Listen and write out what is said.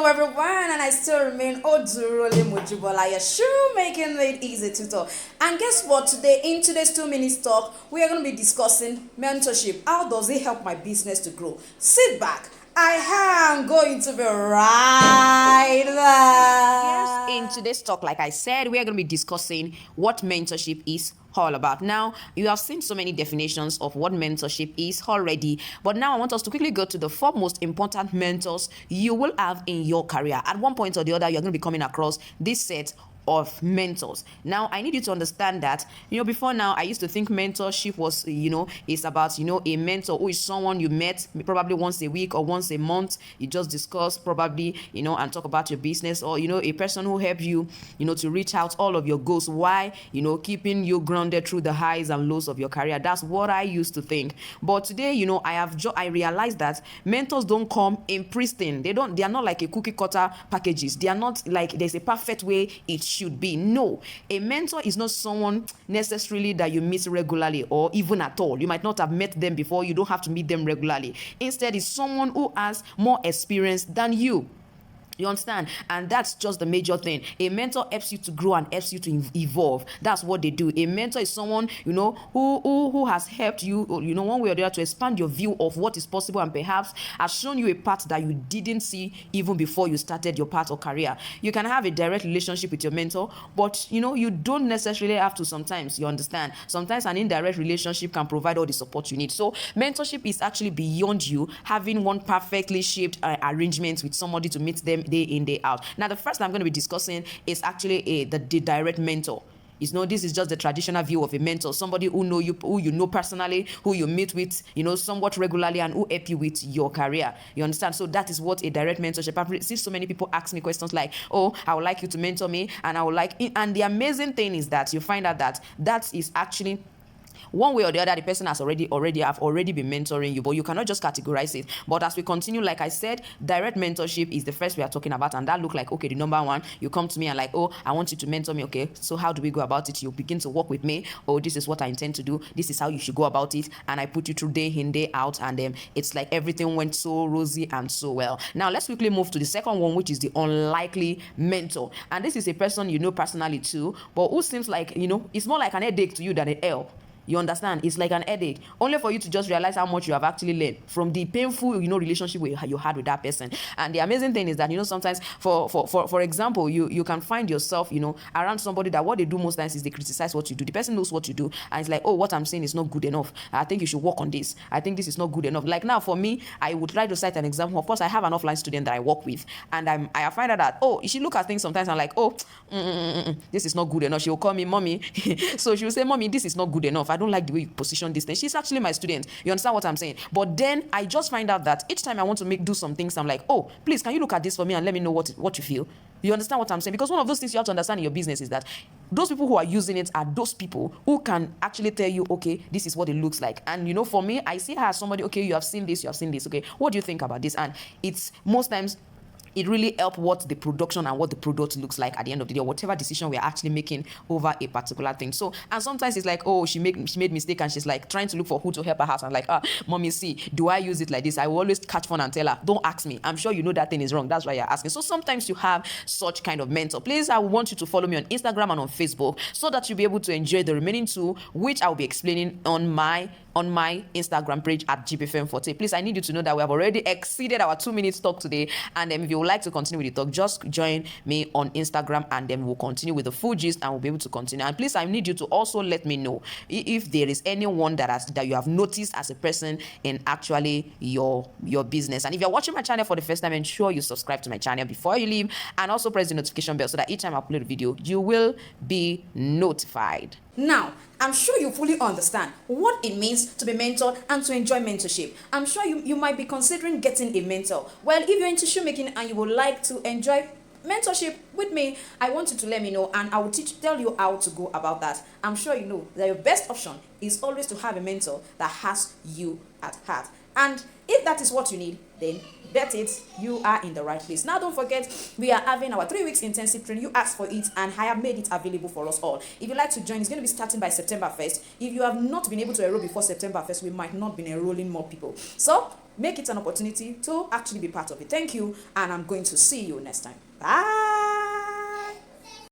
everyone, and I still remain Odurole Mojibola, your shoemaking made easy tutor. And guess what? Today, in today's 2 minutes talk, we are going to be discussing mentorship. How does it help my business to grow? Sit back. I am going to be right there. Yes, in today's talk, like I said, we are going to be discussing what mentorship is all about. Now, you have seen so many definitions of what mentorship is already, but now I want us to quickly go to the 4 most important mentors you will have in your career. At one point or the other, you're going to be coming across this set of mentors. Now, I need you to understand that, before now, I used to think mentorship was, is about, a mentor who is someone you met probably once a week or once a month. You just discuss probably, and talk about your business, or, a person who help you, to reach out all of your goals. Why, keeping you grounded through the highs and lows of your career. That's what I used to think. But today, I realized that mentors don't come in pristine. They are not like a cookie cutter packages. They are not like there's a perfect way it should be. No, a mentor is not someone necessarily that you meet regularly or even at all. You might not have met them before. You don't have to meet them regularly. Instead, it's someone who has more experience than you. You understand? And that's just the major thing. A mentor helps you to grow and helps you to evolve. That's what they do. A mentor is someone, who has helped you, one way or the other to expand your view of what is possible and perhaps has shown you a path that you didn't see even before you started your path or career. You can have a direct relationship with your mentor, but, you don't necessarily have to sometimes. You understand? Sometimes an indirect relationship can provide all the support you need. So mentorship is actually beyond you having one perfectly shaped arrangement with somebody to meet them day in, day out. Now, the first I'm going to be discussing is actually the direct mentor. This is just the traditional view of a mentor, somebody who you know personally, who you meet with, somewhat regularly, and who help you with your career. You understand? So that is what a direct mentorship. I've seen so many people ask me questions like, "Oh, I would like you to mentor me," and and the amazing thing is that you find out that is actually one way or the other, the person has already been mentoring you, but you cannot just categorize it. But as we continue, like I said, direct mentorship is the first we are talking about, and that look like, okay, the number one, you come to me and like, "Oh, I want you to mentor me." Okay, so how do we go about it? You begin to work with me. "Oh, this is what I intend to do. This is how you should go about it." And I put you through day in, day out, and it's like everything went so rosy and so well. Now, let's quickly move to the second one, which is the unlikely mentor. And this is a person you know personally too, but who seems like, it's more like an headache to you than a help. You understand? It's like an headache, only for you to just realize how much you have actually learned from the painful, relationship you had with that person. And the amazing thing is that, sometimes, for example, you can find yourself, around somebody that what they do most times is they criticize what you do. The person knows what you do, and it's like, "Oh, what I'm saying is not good enough. I think you should work on this. I think this is not good enough." Like now, for me, I would try to cite an example. Of course, I have an offline student that I work with, and I find out that, oh, she look at things sometimes. I'm like, "Oh, this is not good enough." She will call me mommy. So she will say, "Mommy, this is not good enough. I don't like the way you position this thing." She's actually my student. You understand what I'm saying? But then I just find out that each time I want to do some things, I'm like, "Oh, please, can you look at this for me and let me know what you feel?" You understand what I'm saying? Because one of those things you have to understand in your business is that those people who are using it are those people who can actually tell you, "Okay, this is what it looks like." And for me, I see her as somebody, "Okay, you have seen this. Okay, what do you think about this?" And it's most times it really helps what the production and what the product looks like at the end of the day, or whatever decision we are actually making over a particular thing. So, and sometimes it's like, "Oh, she made mistake," and she's like trying to look for who to help her out. I'm like, "Mommy, see, do I use it like this?" I will always catch fun and tell her, "Don't ask me. I'm sure you know that thing is wrong. That's why you're asking." So sometimes you have such kind of mentor. Please, I want you to follow me on Instagram and on Facebook so that you'll be able to enjoy the remaining two, which I'll be explaining on my Instagram page at Jibbyfem Forte. Please, I need you to know that we have already exceeded our 2 minutes talk today. And if you would like to continue with the talk, just join me on Instagram, and then we'll continue with the full gist, and we'll be able to continue. And please, I need you to also let me know if there is anyone that you have noticed as a person in actually your business. And if you're watching my channel for the first time, ensure you subscribe to my channel before you leave, and also press the notification bell so that each time I upload a video, you will be notified. Now, I'm sure you fully understand what it means to be mentored and to enjoy mentorship. I'm sure you might be considering getting a mentor. Well, if you're into shoemaking and you would like to enjoy mentorship with me, I want you to let me know, and I will tell you how to go about that. I'm sure you know that your best option is always to have a mentor that has you at heart. And if that is what you need, then bet it, you are in the right place. Now, don't forget, we are having our 3 weeks intensive training. You asked for it, and I have made it available for us all. If you'd like to join, it's going to be starting by September 1st. If you have not been able to enroll before September 1st, we might not be enrolling more people. So make it an opportunity to actually be part of it. Thank you, and I'm going to see you next time. Bye.